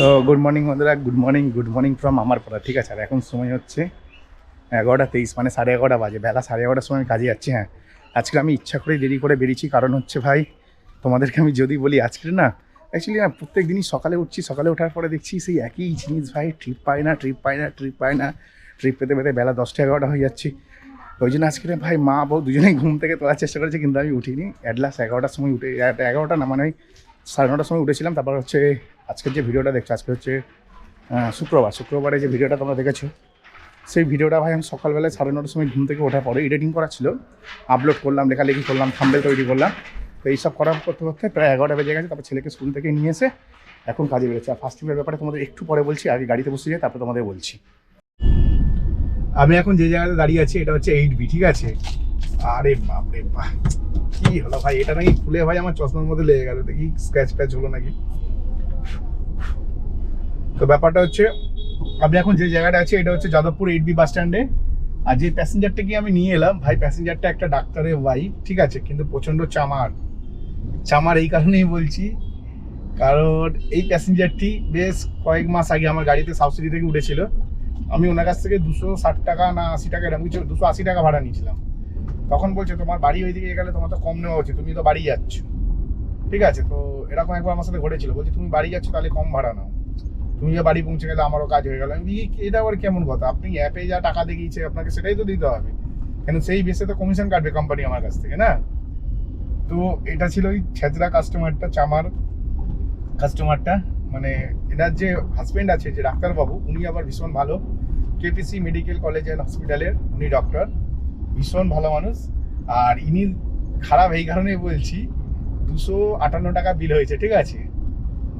তো good morning বন্ধুরা, good morning from আমারপাড়া। ঠিক আছে, আর এখন সময় হচ্ছে 11:23, মানে 11:30 বাজে। বেলা 11:30 সময় কাজে যাচ্ছি। হ্যাঁ, আজকে আমি ইচ্ছা করে দেরি করে বেরিয়েছি, কারণ হচ্ছে ভাই তোমাদেরকে আমি যদি বলি, আজকে না অ্যাকচুয়ালি না প্রত্যেক দিনই সকালে উঠছি, সকালে ওঠার পরে দেখছি সেই একই জিনিস ভাই, ট্রিপ পাই না। ট্রিপ পেতে পেতে বেলা 10টা 11টা হয়ে যাচ্ছি। ওই জন্য আজকে ভাই মা বউ দুজনেই ঘুম থেকে তোলার চেষ্টা করেছে, কিন্তু আমি উঠিনি। অ্যাট লাস্ট 11টার সময় উঠে, 11টা না, মানে ওই 9:30 সময় উঠেছিলাম। তারপর হচ্ছে আজকের যে ভিডিওটা দেখছো, আজকে হচ্ছে শুক্রবারে যে ভিডিওটা তোমরা দেখেছো, সেই ভিডিওটা ভাই আমি সকালবেলায় 9:30 সময় ঘুম থেকে ওঠার পরে এডিটিং করা ছিল, আপলোড করলাম, লেখালেখি করলাম, থাম্বনেল তৈরি করলাম। তো এইসব করতে করতে প্রায় 11টা বেজে গেছে। তারপর ছেলেকে স্কুল থেকে নিয়ে এসে এখন কাজে বেরোচ্ছে। আর ফার্স্ট ট্রিপের ব্যাপারে তোমাদের একটু পরে বলছি, আগে গাড়িতে বসে যাই, তারপর তোমাদের বলছি। আমি এখন যে জায়গাতে দাঁড়িয়ে আছি এটা হচ্ছে 8B। ঠিক আছে, আরে বাপরে বাহ, কি হলো ভাই, এটা নাকি খুলে ভাই আমার চশমার মধ্যে লেগে গেল, দেখি স্ক্র্যাচ প্যাচ হলো নাকি। তো ব্যাপারটা হচ্ছে আমি এখন যে জায়গাটা আছি এটা হচ্ছে যাদবপুর 8B বাস স্ট্যান্ডে। আর যে প্যাসেঞ্জারটাকে আমি নিয়ে এলাম ভাই, প্যাসেঞ্জারটা একটা ডাক্তারের ওয়াইফ। ঠিক আছে, কিন্তু প্রচণ্ড চামার এই কারণেই বলছি, কারণ এই প্যাসেঞ্জারটি বেশ কয়েক মাস আগে আমার গাড়িতে সাবসিডি থেকে উঠেছিল। আমি ওনার কাছ থেকে 260 টাকা না 80 টাকা এরকম কিছু, 280 টাকা ভাড়া নিয়েছিলাম। তখন বলছে তোমার বাড়ি ওইদিকে গেলে তোমার তো কম নেওয়া উচিত, তুমি তো বাড়ি যাচ্ছ। ঠিক আছে, তো এরকম একবার আমার সাথে ঘটেছিল, বলছি তুমি বাড়ি যাচ্ছ তাহলে কম ভাড়া নাও, তুমি যে বাড়ি পৌঁছে গেলে আমারও কাজ হয়ে গেল। আমি এটা আবার কেমন কথা, আপনি অ্যাপে যা টাকা দেখিয়েছে আপনাকে সেটাই তো দিতে হবে, কেন সেই বেসে তো কমিশন কাটবে কোম্পানি আমার কাছ থেকে না। তো এটা ছিল ওই ছেচরা কাস্টমারটা, চামার কাস্টমারটা। মানে এনার যে হাজবেন্ড আছে, যে ডাক্তারবাবু, উনি আবার ভীষণ ভালো, কেপিসি মেডিকেল কলেজ অ্যান্ড হসপিটালের উনি ডক্টর, ভীষণ ভালো মানুষ। আর ইনি খারাপ এই কারণেই বলছি, 258 টাকা বিল হয়েছে। ঠিক আছে,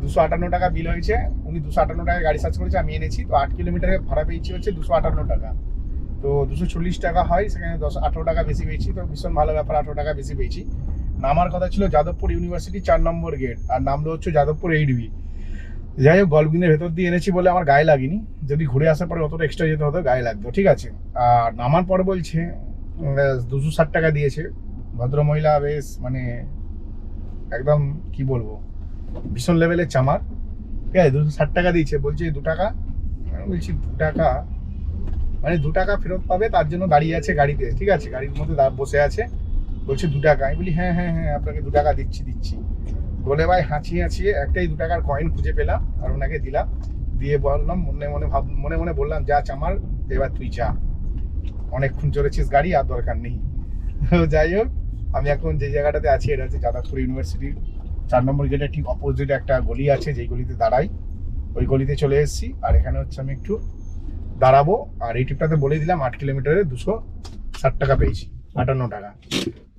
258 টাকা বিল হয়েছে। উনি 258 টাকা গাড়ি সার্চ করেছে, আমি এনেছি। তো 8 কিলোমিটারে ভাড়া পেয়েছি হচ্ছে 258 টাকা। তো 240 টাকা হয়, সেখানে 18 টাকা বেশি পেয়েছি। তো ভীষণ ভালো ব্যাপার, 18 টাকা বেশি পেয়েছি। নামার কথা ছিল যাদবপুর ইউনিভার্সিটি 4 নম্বর গেট, আর নামলো হচ্ছে যাদবপুর 8B। যাই হোক, গল্ফগ্রিনের ভেতর দিয়ে এনেছি বলে আমার গায়ে লাগেনি, যদি ঘুরে আসার পরে অতটা এক্সট্রা যেতে হতো গায়ে লাগতো। ঠিক আছে, আর নামার পরে বলছে 260 টাকা দিয়েছে। ভদ্রমহিলা বেশ মানে একদম কি বলবো, ভীষণ লেভেলের চামার। ঠিক আছে, 260 টাকা দিয়েছে, বলছে 2 টাকা। আমি বলছি 2 টাকা মানে 2 টাকা ফেরত পাবে, তার জন্য দাঁড়িয়ে আছে গাড়িতে। ঠিক আছে, গাড়ির মধ্যে বসে আছে, বলছে 2 টাকা। আমি বলি হ্যাঁ হ্যাঁ হ্যাঁ, আপনাকে 2 টাকা দিচ্ছি বলে ভাই হাঁচিয়ে একটাই 2 টাকার কয়েন খুঁজে পেলাম, আর ওনাকে দিলাম। দিয়ে বললাম, মনে মনে বললাম, যা চামার, এবার তুই যা, অনেকক্ষণ চলেছিস গাড়ি, আর দরকার নেই। যাই হোক, আমি এখন যে জায়গাটাতে আছি এটা হচ্ছে যাদবপুর ইউনিভার্সিটির 4 নম্বর গেটের ঠিক অপোজিটে একটা গলি আছে, যেই গলিতে দাঁড়াই, ওই গলিতে চলে এসেছি। আর এখানে হচ্ছে আমি একটু দাঁড়াবো। আর এই ট্রিপটাতে বলে দিলাম 8 কিলোমিটারে 260 টাকা পেয়েছি, 58 টাকা।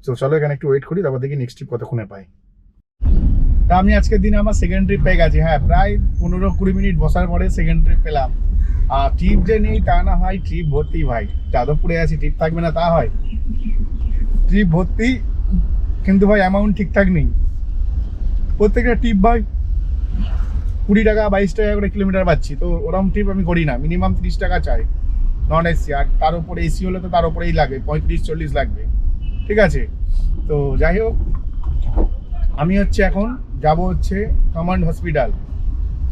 তো চলো এখানে একটু ওয়েট করি, তারপর দেখি নেক্সট ট্রিপ কতক্ষণে পাই। তা আমি আজকের দিনে আমার সেকেন্ড ট্রিপ পেয়ে গেছি। হ্যাঁ, প্রায় 15-20 মিনিট বসার পরে সেকেন্ড ট্রিপ পেলাম। আর ট্রিপ যে নেই তা না হয়, ট্রিপ ভর্তি ভাই। যাদবপুরে আছি, ট্রিপ থাকবে না তা হয়? ট্রিপ ভর্তি, কিন্তু ভাই অ্যামাউন্ট ঠিকঠাক নেই। প্রত্যেকটা ট্রিপ ভাই 20 টাকা 22 টাকা করে কিলোমিটার পাচ্ছি। তো ওরকম ট্রিপ আমি করি না, মিনিমাম 30 টাকা চাই নন এসি। আর তার উপরে এসি হলে তো তার উপরেই লাগে 35-40 লাগবে। ঠিক আছে, তো যাই হোক, আমি হচ্ছে এখন যাব হচ্ছে কমান্ড হসপিটাল।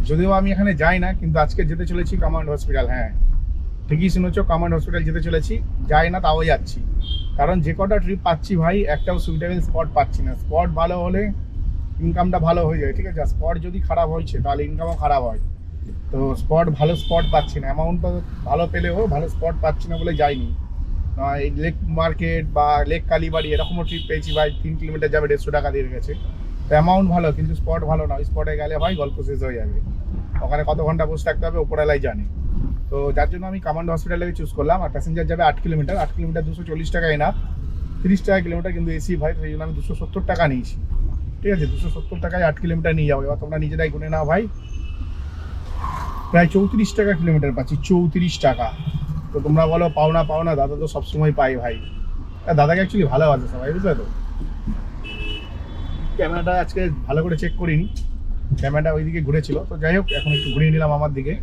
যদিও আমি এখানে যাই না, কিন্তু আজকে যেতে চলেছি কমান্ড হসপিটাল। হ্যাঁ, ঠিকই শুনেছ, কমান্ড হসপিটাল যেতে চলেছি। যাই না তাও যাচ্ছি, কারণ যে কটা ট্রিপ পাচ্ছি ভাই, একটাও সুইটেবল স্পট পাচ্ছি না। স্পট ভালো হলে ইনকামটা ভালো হয়ে যায়। ঠিক আছে, স্পট যদি খারাপ হয়েছে তাহলে ইনকামও খারাপ হয়। তো ভালো স্পট পাচ্ছি না, অ্যামাউন্টটা ভালো পেলেও ভালো স্পট পাচ্ছি না বলে যাইনি। এই লেক মার্কেট বা লেক কালীবাড়ি এরকমও ট্রিপ পেয়েছি ভাই, 3 কিলোমিটার যাবে 150 টাকা দিয়ে গেছে। তো অ্যামাউন্ট ভালো, কিন্তু স্পট ভালো না। ওই স্পটে গেলে ভাই গল্প শেষ হয়ে যাবে, ওখানে কত ঘন্টা বসে থাকতে হবে ওপরওয়ালাই জানে। তো যার জন্য আমি কমান্ড হসপিটালে চুজ করলাম। আর প্যাসেঞ্জার যাবে 8 কিলোমিটার, 8 কিলোমিটার 240 টাকা এনাফ, 30 টাকা কিলোমিটার কিন্তু এসি ভাই, সেই জন্য আমি 270 টাকা নিয়েছি। ঠিক আছে, 270 টাকায় 8 কিলোমিটার নিয়ে যাবো। এবার তোমরা নিজেরাই গুনে নাও ভাই, প্রায় 34 টাকা কিলোমিটার পাচ্ছি, 34 টাকা। তো তোমরা বলো পাও না, দাদা তো সবসময় পাই ভাই। দাদাকে অ্যাকচুয়ালি ভালোবাসে সবাই, বুঝলে তো। ক্যামেরাটা আজকে ভালো করে চেক করিনি, ক্যামেরাটা ওইদিকে ঘুরেছিল। তো যাই হোক, এখন একটু ঘুরিয়ে নিলাম আমার দিকে।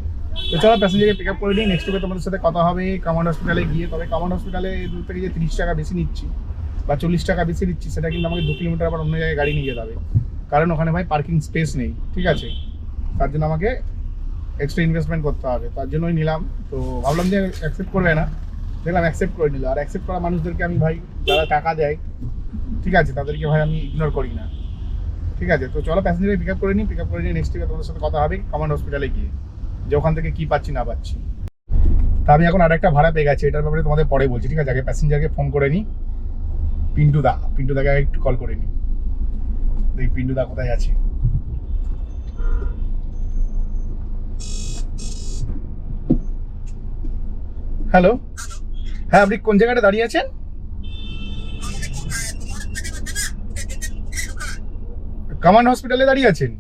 তো চলো প্যাসেঞ্জারকে পিক আপ করে নিই, নেক্সট ট্রিপে তোমাদের সাথে কথা হবে কমান্ড হসপিটালে গিয়ে। তবে কমান্ড হসপিটালে দূর থেকে যে 30 টাকা বেশি নিচ্ছি বা 40 টাকা বেশি নিচ্ছি, সেটা কিন্তু আমাকে 2 কিলোমিটার আবার অন্য জায়গায় গাড়ি নিয়ে যেতে হবে, কারণ ওখানে ভাই পার্কিং স্পেস নেই। ঠিক আছে, তার জন্য আমাকে এক্সট্রা ইনভেস্টমেন্ট করতে হবে, তার জন্যই নিলাম। তো ভাবলাম যে অ্যাকসেপ্ট করবে না, দেখলাম অ্যাকসেপ্ট করে নিল। আর অ্যাকসেপ্ট করা মানুষদেরকে আমি ভাই, যারা টাকা দেয় ঠিক আছে, তাদেরকে ভাই আমি ইগনোর করি না, ঠিক আছে। তো চলো প্যাসেঞ্জারকে পিক আপ করে নিই, পিক আপ করে নিয়ে নেক্সট উইকে তোমাদের সাথে কথা হবে কমান্ড হসপিটালে গিয়ে, যে ওখান থেকে কী পাচ্ছি না পাচ্ছি। তা আমি এখন আরেকটা ভাড়া পেয়ে গেছি, এটার ব্যাপারে তোমাদের পরে বলছি, ঠিক আছে। আগে প্যাসেঞ্জারকে ফোন করে নিই, পিন্টুদাকে আগে একটু কল করে নিই, দেখি পিন্টুদা কোথায় আছে। হ্যালো, হ্যাঁ আপনি কোন জায়গাটা দাঁড়িয়ে আছেন? কমান্ড হসপিটালে দাঁড়িয়ে আছেন?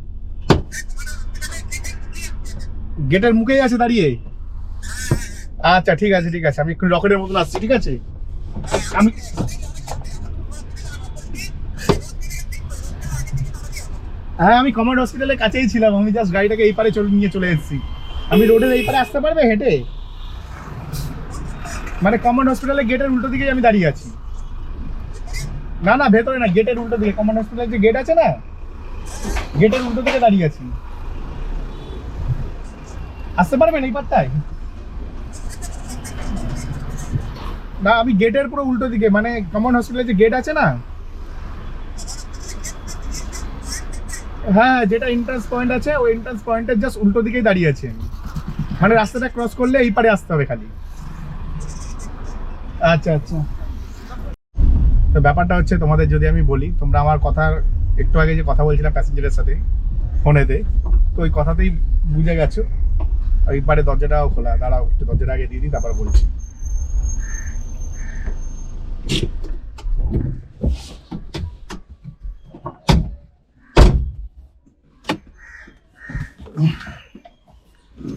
গেটের মুখেই আছে দাঁড়িয়ে? আচ্ছা ঠিক আছে ঠিক আছে, আমি একটু রকেটের মতন আসছি, ঠিক আছে। আমি হ্যাঁ, আমি কমান্ড হসপিটালের কাছেই ছিলাম, আমি জাস্ট গাড়িটাকে এই পারে নিয়ে চলে এসেছি। আমি রোডের এই পারে আসতে পারবে হেঁটে? মানে কমান্ড হসপিটালের গেটের উল্টো দিকেই আমি দাঁড়িয়ে আছি। না না, ভেতরে না, গেটের উল্টো দিকে, কমান্ড হসপিটালের যে গেট আছে না, গেটের উল্টো দিকে দাঁড়িয়ে আছি। আসতে পারবেন এই পারটায়? না, আমি গেটের পুরো উল্টো দিকে, মানে কমান্ড হসপিটালের যে গেট আছে না, হ্যাঁ যেটা এন্ট্রান্স পয়েন্ট আছে, ওই এন্ট্রান্স পয়েন্টের জাস্ট উল্টো দিকেই দাঁড়িয়ে আছি আমি। মানে রাস্তাটা ক্রস করলে এই পারে আসতে হবে খালি। আচ্ছা আচ্ছা। তো ব্যাপারটা হচ্ছে, তোমাদের যদি আমি বলি, তোমরা আমার কথার একটু আগে যে কথা বলছিলাম প্যাসেঞ্জারের সাথে ফোনেতে, তো ওই কথাতেই বুঝে গেছো। আর এই পারে দরজাটাও খোলা, দাঁড়াও একটু দরজাটা আগে দিয়ে দিই, তারপর বলছি।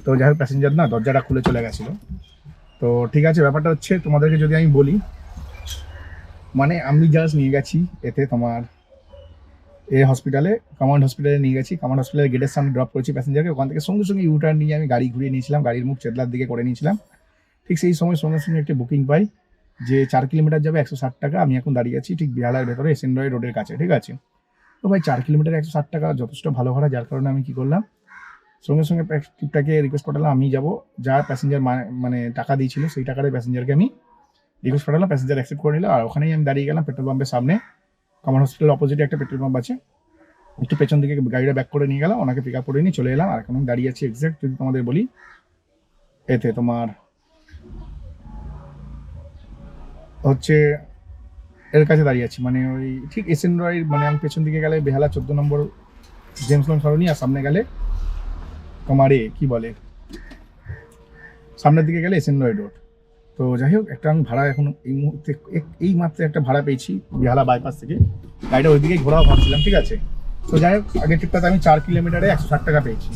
তো যাই হোক, প্যাসেঞ্জার না দরজাটা খুলে চলে গেছিলো। তো ঠিক আছে, ব্যাপারটা হচ্ছে তোমাদেরকে যদি আমি বলি, মানে আমি জাস্ট নিয়ে গেছি এতে তোমার হসপিটালে, কমান্ড হসপিটালে নিয়ে গেছি, কমান্ড হসপিটালের গেটের সামনে ড্রপ করেছি প্যাসেঞ্জারকে, ওখান থেকে সঙ্গে সঙ্গে ইউটার্ন নিয়ে আমি গাড়ি ঘুরিয়ে নিয়েছিলাম, গাড়ির মুখ চেতলার দিকে করে নিয়েছিলাম। ঠিক সেই সময় সঙ্গে সঙ্গে একটা বুকিং পাই যে 4 কিলোমিটার যাবে 160 টাকা। আমি এখন দাঁড়িয়ে আছি ঠিক বেহালার ভেতরে এসএনরয় রোডের কাছে, ঠিক আছে। তো ভাই 4 কিলোমিটার 160 টাকা যথেষ্ট ভালো ভাড়া, যার কারণে আমি কি করলাম, সঙ্গে সঙ্গে টিপটাকে রিকোয়েস্ট পাঠালাম, আমি যাবো, যা প্যাসেঞ্জার মানে টাকা দিয়েছিল সেই টাকার প্যাসেঞ্জারকে আমি রিকোয়েস্ট পাঠালাম, প্যাসেঞ্জার অ্যাকসেপ্ট করে নিল। আর ওখানেই আমি দাঁড়িয়ে গেলাম পেট্রোল পাম্পের সামনে, কমান্ড হসপিটালের অপোজিটে একটা পেট্রোল পাম্প আছে, একটু পেছন দিকে গাড়িটা ব্যাক করে নিয়ে গেলাম, ওনাকে পিক আপ করে নিয়ে চলে এলাম। আর এখন আমি দাঁড়িয়ে আছি এক্স্যাক্ট যদি তোমাদের বলি, এতে তোমার হচ্ছে এর কাছে দাঁড়িয়ে আছি, মানে ওই ঠিক এসএনরয়, মানে আমি পেছন দিকে গেলে বেহালা 14 নম্বর জেমস লং সরণি, আর সামনে গেলে তোমার কি বলে, সামনের দিকে গেলে এসএনরয় রোড। তো যাই হোক, একটা আমি ভাড়া এখন এই মুহূর্তে এই মাত্র একটা ভাড়া পেয়েছি বেহালা বাইপাস থেকে, গাড়িটা ওইদিকেই ঘোরাও ভাবছিলাম, ঠিক আছে। তো যাই হোক, আগের ট্রিপটাতে আমি 4 কিলোমিটারে 160 টাকা পেয়েছি।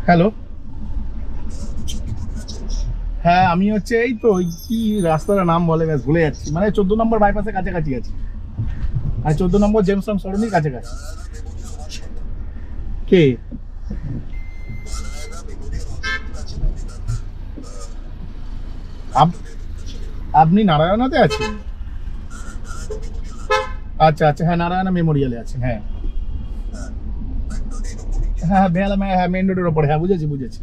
হ্যালো, হ্যাঁ আমি হচ্ছে এই তো ওই কি রাস্তাটার নাম বলে ব্যাস ভুলে যাচ্ছি, মানে 14 নম্বর বাইপাসের কাছাকাছি আছে, আর 14 নম্বর জেমস লং সরণির কাছাকাছি। কে? আপনি নারায়ণাতে আছেন? আচ্ছা আচ্ছা, হ্যাঁ নারায়ণা মেমোরিয়ালে আছেন, হ্যাঁ হ্যাঁ বেহালা, হ্যাঁ মেন রোডের ওপরে, হ্যাঁ বুঝেছি বুঝেছি।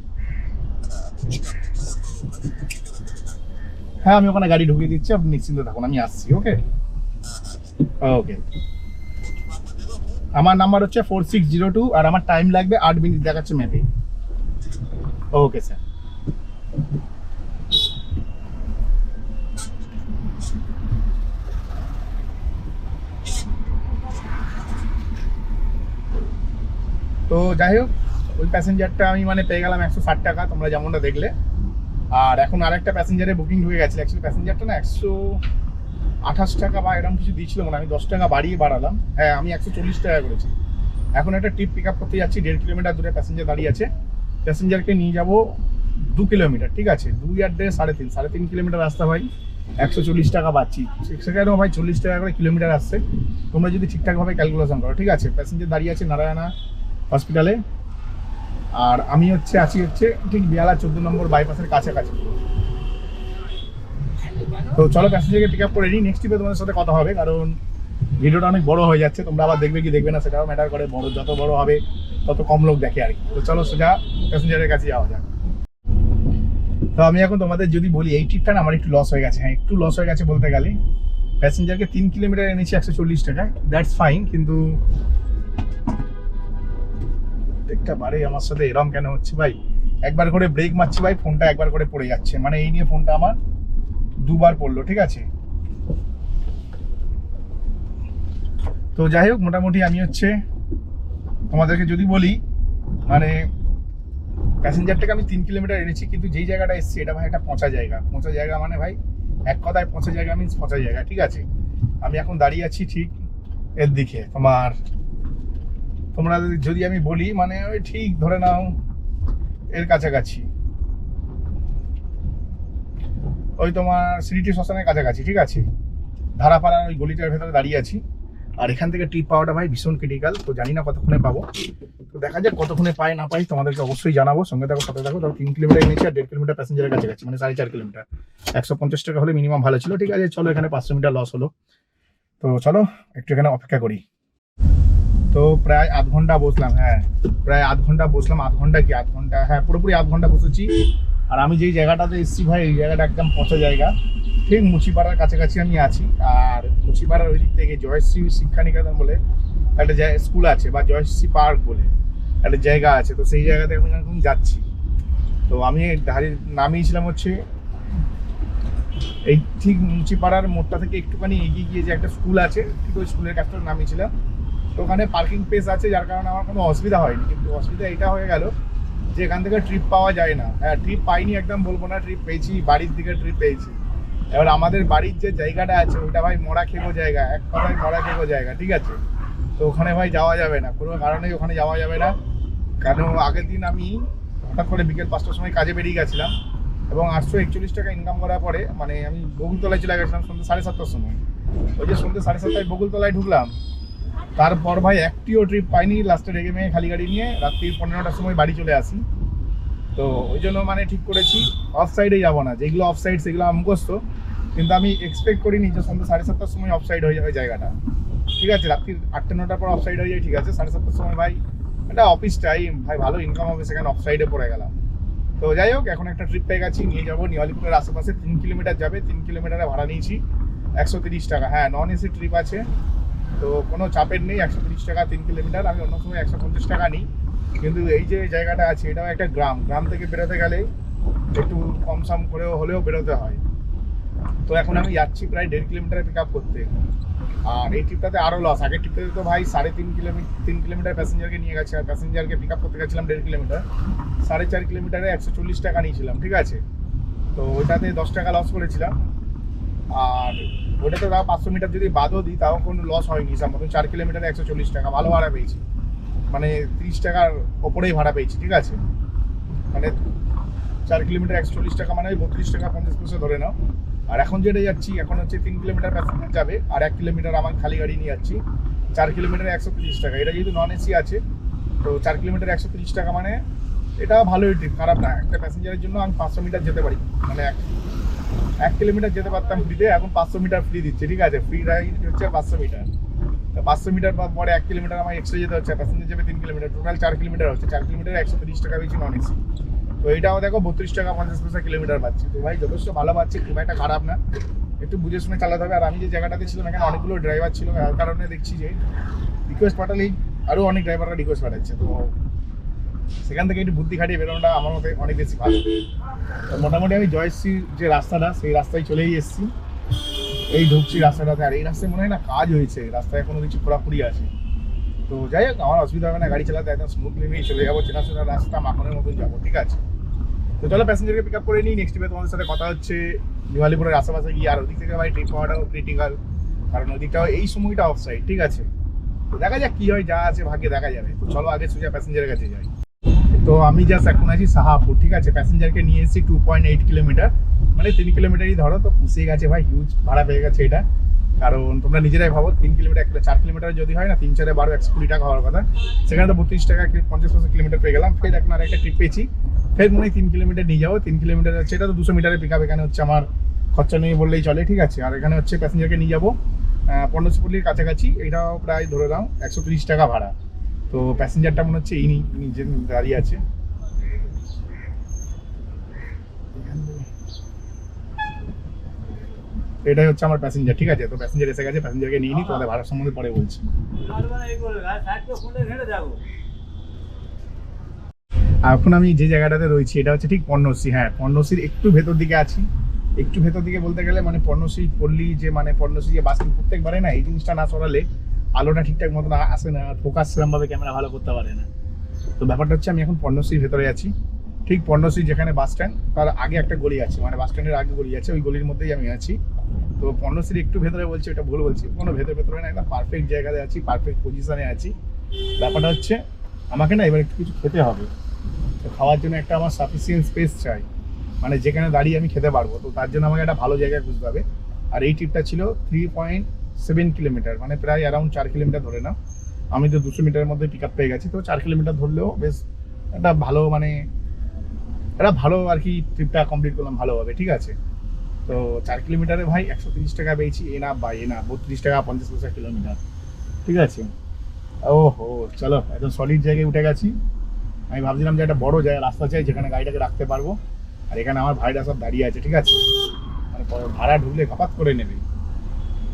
হ্যাঁ আমি ওখানে গাড়ি ঢুকিয়ে দিচ্ছি, আপনি নিশ্চিন্ত থাকুন, আমি আসছি। ওকে ওকে। আমার নাম্বার হচ্ছে 4602, আর আমার টাইম লাগবে 8 মিনিট দেখাচ্ছে ম্যাপে। Okay sir. তো যাই হোক, ওই প্যাসেঞ্জারটা আমি মানে পেয়ে গেলাম 160 টাকা, তোমরা যেমনটা দেখলে। আর এখন আরেকটা প্যাসেঞ্জারে বুকিং হয়ে গেছে, অ্যাকচুয়ালি প্যাসেঞ্জারটা না 128 টাকা বা এরকম কিছু দিয়েছিল, মানে আমি 10 টাকা বাড়ালাম, হ্যাঁ আমি 140 টাকা করেছি। এখন একটা ট্রিপ পিক আপ করতে যাচ্ছি, 1.5 কিলোমিটার দূরে প্যাসেঞ্জার দাঁড়িয়ে আছে, প্যাসেঞ্জারকে নিয়ে যাব 2 কিলোমিটার, ঠিক আছে। 2 আর 1.5 3.5 কিলোমিটার রাস্তা ভাই, 140 টাকা পাচ্ছি, সেখানেও ভাই 40 টাকা করে কিলোমিটার আসছে। তোমরা যদি ঠিকঠাকভাবে ক্যালকুলেশন করো, ঠিক আছে। প্যাসেঞ্জার দাঁড়িয়ে আছে নারায়ণা হসপিটালে, আর আমি আছি ঠিক বেহালা 14 নম্বর বাইপাসের কাছাকাছি। তো চলো প্যাসেঞ্জারকে পিক আপ করে নিই, নেক্সট ট্রিপে তোমাদের সাথে কথা হবে, কারণ ভিডিওটা অনেক বড় হয়ে যাচ্ছে, তোমরা আবার দেখবে কি দেখবে না সেটাও ম্যাটার করে, বড় যত বড় হবে তত কম লোক দেখে আর কি। তো চলো সোজা প্যাসেঞ্জারের কাছে যাওয়া যাক। তো আমি এখন তোমাদের যদি বলি এই ট্রিপটা না আমার একটু লস হয়ে গেছে, হ্যাঁ একটু লস হয়ে গেছে বলতে গেলে। প্যাসেঞ্জারকে 3 কিলোমিটার এনেছি 140 টাকায়, দ্যাটস ফাইন, কিন্তু একটা বারে আমার সাথে এরম কেন হচ্ছে ভাই, একবার করে ব্রেক মারছি ভাই, ফোনটা একবার করে পড়ে যাচ্ছে, মানে এই নিয়ে ফোনটা আমার দুবার পড়লো, ঠিক আছে। তো যাই হোক, মোটামুটি আমি হচ্ছে তোমাদেরকে যদি বলি, মানে প্যাসেঞ্জারটাকে আমি 3 কিলোমিটার এনেছি, কিন্তু যেই জায়গাটা এসেছি এটা ভাই একটা পচা জায়গা। পচা জায়গা মানে ভাই এক কথায় পচা জায়গা মিন্স পচা জায়গা, ঠিক আছে। আমি এখন দাঁড়িয়ে আছি ঠিক এর দিকে, তোমরা যদি আমি বলি মানে ওই ঠিক ধরে নাও এর কাছাকাছি, ওই তোমার সিটি শ্মশানের কাছাকাছি, ঠিক আছে। ধারাপাড়ার ওই গলিটার ভেতরে দাঁড়িয়ে আছি। আর এখান থেকে ট্রিপ পাওয়াটা ভাই ভীষণ ক্রিটিক্যাল, তো জানি না কতক্ষণে পাবো। তো দেখা যাক কতক্ষণে পাই না পাই, তোমাদেরকে অবশ্যই জানাবো, সঙ্গে থাকো সাথে থাকো। তাও 3 কিলোমিটার এনেছি আর 1.5 কিলোমিটার প্যাসেঞ্জারের কাছাকাছি, মানে 4.5 কিলোমিটার। 150 টাকা হলে মিনিমাম ভালো ছিল, ঠিক আছে। চলো এখানে 500 মিটার লস হলো, তো চলো একটু এখানে অপেক্ষা করি। তো প্রায় আধ ঘন্টা বসলাম, হ্যাঁ প্রায় আধ ঘন্টা বসলাম, আধ ঘন্টা কি আধ ঘন্টা, হ্যাঁ পুরোপুরি আধ ঘন্টা বসেছি। আর আমি যেই জায়গাটাতে এসেছি ভাই এই জায়গাটা একদম পচা জায়গা, ঠিক মুচিপাড়ার কাছাকাছি আমি আছি। আর মুচিপাড়ার ওই দিক থেকে জয়শ্রী শিক্ষা নিকেতন বলে একটা স্কুল আছে, বা জয়শ্রী পার্ক বলে একটা জায়গা আছে, তো সেই জায়গাতে আমি এখন যাচ্ছি। তো আমি নামিয়েছিলাম হচ্ছে এই ঠিক মুচিপাড়ার মোড়টা থেকে একটুখানি এগিয়ে গিয়ে যে একটা স্কুল আছে, ঠিক ওই স্কুলের কাছটা নামিয়েছিলাম। তো ওখানে পার্কিং প্লেস আছে, যার কারণে আমার কোনো অসুবিধা হয়নি। কিন্তু অসুবিধা এটা হয়ে গেল যে এখান থেকে ট্রিপ পাওয়া যায় না। হ্যাঁ ট্রিপ পাইনি একদম বলবো না, ট্রিপ পেয়েছি, বাড়ির দিকে ট্রিপ পেয়েছি। এবার আমাদের বাড়ির যে জায়গাটা আছে ওইটা ভাই মরা খেগো জায়গা, এক কথায় মরা খেগো জায়গা, ঠিক আছে। তো ওখানে ভাই যাওয়া যাবে না, কোনো কারণেই ওখানে যাওয়া যাবে না। কারণ আগের দিন আমি হঠাৎ করে বিকেল 5টার সময় কাজে বেরিয়ে গেছিলাম, এবং 841 টাকা ইনকাম করার পরে মানে আমি বকুলতলায় চলে গেছিলাম সন্ধ্যে 7:30টার সময়। ওই যে সন্ধ্যে 7:30টায় বকুলতলায় ঢুকলাম, তারপর ভাই একটিও ট্রিপ পাইনি। লাস্টে রেগে মেয়ে খালি গাড়ি নিয়ে রাত্রি 15টার সময় বাড়ি চলে আসি। তো ওই জন্য মানে ঠিক করেছি অফ সাইডে যাবো না, যেগুলো অফ সাইড সেগুলো মুখস্থ, কিন্তু আমি এক্সপেক্ট করিনি যে সন্ধ্যে 7:30টার সময় অফ সাইড হয়ে যাবে জায়গাটা, ঠিক আছে। রাত্রি 8টা-9টার পর অফ সাইড হয়ে যায়, ঠিক আছে। 7:30টার সময় ভাই এটা অফিস টাইম, ভাই ভালো ইনকাম হবে, সেখানে অফ সাইডে পড়ে গেলাম। তো যাই হোক, এখন একটা ট্রিপ পেয়ে গেছি, নিয়ে যাবো নিয়ালিপুরের আশেপাশে। 3 কিলোমিটার যাবে, 3 কিলোমিটারে ভাড়া নিয়েছি 130 টাকা। হ্যাঁ নন এসি ট্রিপ আছে, তো কোনো চাপের নেই। 130 টাকা 3 কিলোমিটার, আমি অন্য সময় 150 টাকা নিই। কিন্তু এই যে জায়গাটা আছে এটাও একটা গ্রাম থেকে বেরোতে গেলে একটু কম সম করেও হলেও বেরোতে হয়। তো এখন আমি যাচ্ছি প্রায় 1.5 কিলোমিটারে পিক আপ করতে। আর এই ট্রিপটাতে আরও লস, আগের ট্রিপটাতে তো ভাই 3.5 কিলোমিটার প্যাসেঞ্জারকে নিয়ে গেছে, আর প্যাসেঞ্জারকে পিক আপ করতে গেছিলাম 1.5 কিলোমিটার, 4.5 কিলোমিটারে 140 টাকা নিয়েছিলাম, ঠিক আছে। তো ওইটাতে 10 টাকা লস করেছিলাম। আর ওটাতে তাও 500 মিটার যদি বাদও দিই তাও কোনো লস হয়নি, হিসাব মতন 4 কিলোমিটারে 140 টাকা ভালো ভাড়া পেয়েছি, মানে 30 টাকার ওপরেই ভাড়া পেয়েছি, ঠিক আছে। মানে 4 কিলোমিটার 140 টাকা মানে 32 টাকা 50 পয়সা ধরে নাও। আর এখন যেটা যাচ্ছি এখন হচ্ছে 3 কিলোমিটার প্যাসেঞ্জার যাবে, আর 1 কিলোমিটার আমার খালি গাড়ি নিয়ে যাচ্ছি। 4 কিলোমিটারে 130 টাকা, এটা যেহেতু নন এসি আছে, তো 4 কিলোমিটার 130 টাকা মানে এটা ভালোই ট্রিপ, খারাপ না। একটা প্যাসেঞ্জারের জন্য আমি 500 মিটার যেতে পারি, মানে 1 কিলোমিটার যেতে পারতাম ফ্রিতে, এখন 500 মিটার ফ্রি দিচ্ছে, ঠিক আছে। ফ্রি রাইড হচ্ছে 500 মিটার, তো 500 মিটার পরে 1 কিলোমিটার আমার এক্সট্রা যেতে হচ্ছে, প্যাসেঞ্জার যাবে 3 কিলোমিটার, টোটাল 4 কিলোমিটার হচ্ছে। 4 কিলোমিটার 130 টাকা বেশি নন এসি, তো এইটাও দেখো 32 টাকা 50 পয়সা কিলোমিটার পাচ্ছি। তো ভাই যথেষ্ট ভালো পাচ্ছি, খুব একটা খারাপ না, একটু বুঝে শুনে চালাতে হবে। আর আমি যে জায়গাটাতে ছিলাম এখানে অনেকগুলো ড্রাইভার ছিল, যার কারণে দেখছি যে রিকোয়েস্ট পাঠালেই আরও অনেক ড্রাইভাররা রিকোয়েস্ট পাঠাচ্ছে, তো সেখান থেকে একটু বুদ্ধি খাটিয়ে বেরোনোটা আমার মতে অনেক বেশি ভালো। তো মোটামুটি আমি জয়শ্রীর যে রাস্তাটা সেই রাস্তায় চলেই এসেছি, এই ঢুকছি রাস্তাটাতে। আর এই রাস্তায় মনে হয় না কাজ হয়েছে, রাস্তায় এখনো কিছু খোঁড়াখুড়ি আছে। তো যাই হোক, আমার অসুবিধা হবে না, গাড়ি চালাতে একদম স্মুথলি নিয়ে চলে যাবো, চেনাশোনা রাস্তা, মাখনের মতন যাবো, ঠিক আছে। তো চলো প্যাসেঞ্জারকে পিক আপ করে নিই, নেক্সট ট্রিপে তোমাদের সাথে কথা হচ্ছে নিয়ালিপুরের আশেপাশে গিয়ে। আর ওদিক থেকে ভাই ট্রিপ পাওয়াটাও ক্রিটিক্যাল, কারণ ওদিকটাও এই সময়টা অফ সাইড, ঠিক আছে। তো দেখা যাক কী হয়, যা আছে ভাগ্যে দেখা যাবে। তো চলো আগে সোজা প্যাসেঞ্জারের কাছে যাই। তো আমি জাস্ট এখন আছি সাহাপুর, ঠিক আছে। প্যাসেঞ্জারকে নিয়ে এসেছি 2.8 কিলোমিটার, মানে 3 কিলোমিটারই ধরো। তো পুষিয়ে গেছে ভাই, হিউজ ভাড়া পেয়ে গেছে এটা। কারণ তোমরা নিজেরাই ভাবো 3 কিলোমিটার 4 কিলোমিটার যদি হয় না, 3 4 12 120 টাকা হওয়ার কথা, সেখানে তো 32 টাকা 50 পয়সা কিলোমিটার পেয়ে গেলাম। ফের এখন আর একটা ট্রিপ পেয়েছি, ফের মনে হয় 3 কিলোমিটার নিয়ে যাবো। 3 কিলোমিটার হচ্ছে, এটা তো 200 মিটারের পিক আপ, এখানে হচ্ছে আমার খরচা নেই বললেই চলে, ঠিক আছে। আর এখানে হচ্ছে প্যাসেঞ্জারকে নিয়ে যাবো পর্ণসিপল্লির কাছাকাছি। এটাও প্রায় ধরে নাও 130 টাকা ভাড়া। তো প্যাসেঞ্জারটা মনে হচ্ছে ইনি যে দাঁড়িয়ে আছে। এটাই হচ্ছে আমার প্যাসেঞ্জার, ঠিক আছে। তো প্যাসেঞ্জার এসে গেছে, প্যাসেঞ্জারকে নিয়ে নিই, তোমাদের ভাড়ার সম্বন্ধে পরে বলছি। এখন আমি যে জায়গাটাতে রয়েছি এটা হচ্ছে ঠিক পর্ণশ্রী। হ্যাঁ, পর্ণশ্রীর একটু ভেতর দিকে আছি। একটু ভেতর দিকে বলতে গেলে মানে পর্ণশ্রী পল্লী যে মানে পর্ণশ্রী যে বাস প্রত্যেকবারে না এই জিনিসটা না সরালে আলোটা ঠিকঠাক মতো না আসে না, ফোকাস সেরকমভাবে ক্যামেরা ভালো করতে পারে না। তো ব্যাপারটা হচ্ছে আমি এখন পর্ণশ্রীর ভেতরে আছি। ঠিক পর্ণশ্রী যেখানে বাস স্ট্যান্ড তার আগে একটা গলি আছে, মানে বাস স্ট্যান্ডের আগে গলি আছে, ওই গলির মধ্যেই আমি আছি। তো পর্ণশ্রীর একটু ভেতরে বলছি, ওটা ভুল বলছি, কোনো ভেতরে না, একদম পারফেক্ট জায়গাতে আছি, পারফেক্ট পজিশনে আছি। ব্যাপারটা হচ্ছে আমাকে না এবার একটু কিছু খেতে হবে। তো খাওয়ার জন্য একটা আমার সাফিসিয়েন্ট স্পেস চাই, মানে যেখানে দাঁড়িয়ে আমি খেতে পারবো। তো তার জন্য আমাকে একটা ভালো জায়গায় খুঁজতে হবে। আর এই ট্রিপটা ছিল 3.7 কিলোমিটার, মানে প্রায় অ্যারাউন্ড 4 কিলোমিটার ধরে না। আমি তো 200 মিটারের মধ্যে পিক আপ পেয়ে গেছি। তো 4 কিলোমিটার ধরলেও বেশ একটা ভালো, মানে একটা ভালো আর কি ট্রিপটা কমপ্লিট করলাম ভালোভাবে, ঠিক আছে। তো 4 কিলোমিটারে ভাই 130 টাকা পেয়েছি, এ না 32 টাকা 50 পয়সা কিলোমিটার, ঠিক আছে। ও হো, চলো একদম সলিড জায়গায় উঠে গেছি। আমি ভাবছিলাম যে একটা বড় জায়গা রাস্তা চাই যেখানে গাড়িটাকে রাখতে পারবো। আর এখানে আমার ভাইরা সব দাঁড়িয়ে আছে, ঠিক আছে। মানে ভাড়া ঢুকলে খাপাত করে নেবে।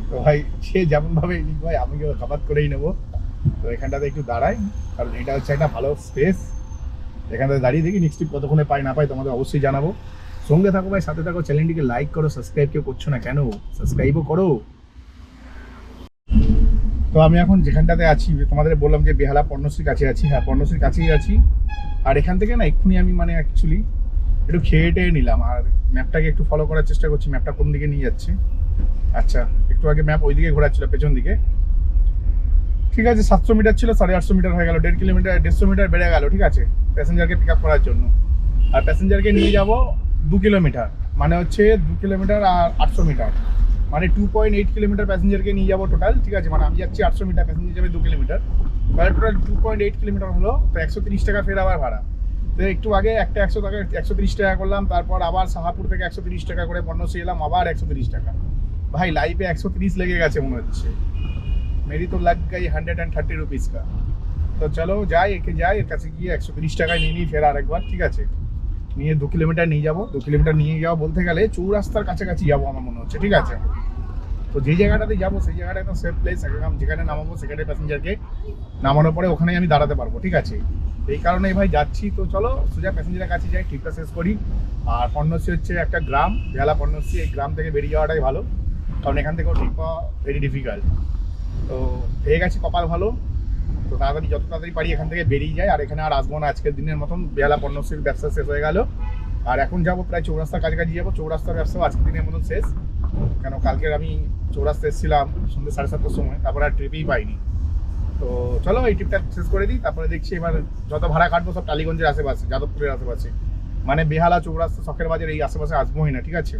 তো ভাই সে যেমনভাবে নিক ভাই, আমি খাপাত করেই নেবো। তো এখানটাতে একটু দাঁড়াই, কারণ এটা হচ্ছে একটা ভালো স্পেস। এখানটাতে দাঁড়িয়ে দেখি নেক্সট কতক্ষণে পাই না পাই তোমাদের অবশ্যই জানাবো। সঙ্গে থাকো ভাই, সাথে থাকো, চ্যানেলটিকে লাইক করো, সাবস্ক্রাইব কেউ করছো না কেন, সাবস্ক্রাইবও করো। তো আমি এখন যেখানটাতে আছি তোমাদের বললাম যে বেহালা পর্ণশ্রীর কাছে আছি। হ্যাঁ, পর্ণশ্রীর কাছেই আছি। আর এখান থেকে না এক্ষুনি আমি মানে অ্যাকচুয়ালি একটু খেয়ে টেয়ে নিলাম, আর ম্যাপটাকে একটু ফলো করার চেষ্টা করছি, ম্যাপটা কোন দিকে নিয়ে যাচ্ছে। আচ্ছা, একটু আগে ম্যাপ ওই দিকে ঘোরাচ্ছিল পেছন দিকে, ঠিক আছে। 700 মিটার ছিল, 850 মিটার হয়ে গেল, 1.5 কিলোমিটার 150 মিটার বেড়ে গেল, ঠিক আছে, প্যাসেঞ্জারকে পিক আপ করার জন্য। আর প্যাসেঞ্জারকে নিয়ে যাব 2 কিলোমিটার, মানে হচ্ছে 2 কিলোমিটার আর 800 মিটার, মানে 2.8 কিলোমিটার প্যাসেঞ্জারকে নিয়ে যাবো টোটাল, ঠিক আছে। মানে আমি যাচ্ছি 800 মিটার, প্যাসেঞ্জার যাবে 2 কিলোমিটার, তাহলে টোটাল 2.8 কিলোমিটার হলো। তো 130 টাকা ফের আবার ভাড়া। তো একটু আগে একটা 130 টাকা করলাম, তারপর আবার সাহাপুর থেকে 130 টাকা করে পর্ণশ্রী এলাম, আবার 130 টাকা। ভাই লাইফে 130 লেগে গেছে মনে হচ্ছে। मेरी तो लग गई 130 रुपीज़ का। তো চলো যাই, একে যাই, এর কাছে গিয়ে 130 টাকায় নিয়ে নিই ফের আরেকবার, ঠিক আছে। নিয়ে 2 কিলোমিটার নিয়ে যাবো। 2 কিলোমিটার নিয়ে যাওয়া বলতে গেলে চৌরাস্তার কাছাকাছি যাবো আমার মনে হচ্ছে, ঠিক আছে। তো যে জায়গাটাতে যাবো সেই জায়গাটা একদম সেফ প্লেস, একদম যেখানে নামাবো সেখানে প্যাসেঞ্জারকে নামানোর পরে ওখানেই আমি দাঁড়াতে পারবো, ঠিক আছে। এই কারণেই ভাই যাচ্ছি। তো চলো সোজা প্যাসেঞ্জারের কাছে যাই, ট্রিপটা শেষ করি। আর পর্ণশ্রী হচ্ছে একটা গ্রাম, বেহালা পর্ণশ্রী, এই গ্রাম থেকে বেরিয়ে যাওয়াটাই ভালো, কারণ এখান থেকেও ট্রিপ পাওয়া ভেরি ডিফিকাল্ট। তো পেয়ে গেছি, কপাল ভালো। তো তাড়াতাড়ি যত তাড়াতাড়ি পারি এখান থেকে বেরিয়ে যায়, আর এখানে আর আসবো না আজকের দিনের মতন। বেহালা পর্ণশ্রীর ব্যবসা শেষ হয়ে গেল। আর এখন যাবো প্রায় চৌরাস্তার কাছাকাছি যাবো। চৌরাস্তার ব্যবসাও আজকের দিনের মতন শেষ, কেন কালকের আমি চৌরাস্তা এসেছিলাম সন্ধ্যে 7:30টার সময়, তারপরে আর ট্রিপই পাইনি। তো চলো এই ট্রিপটা শেষ করে দিই, তারপরে দেখছি এবার যত ভাড়া কাটবো সব টালিগঞ্জের আশেপাশে, যাদবপুরের আশেপাশে, মানে বেহালা, চৌরাস্তা, শখের বাজার এই আশেপাশে আসবোই না, ঠিক আছে।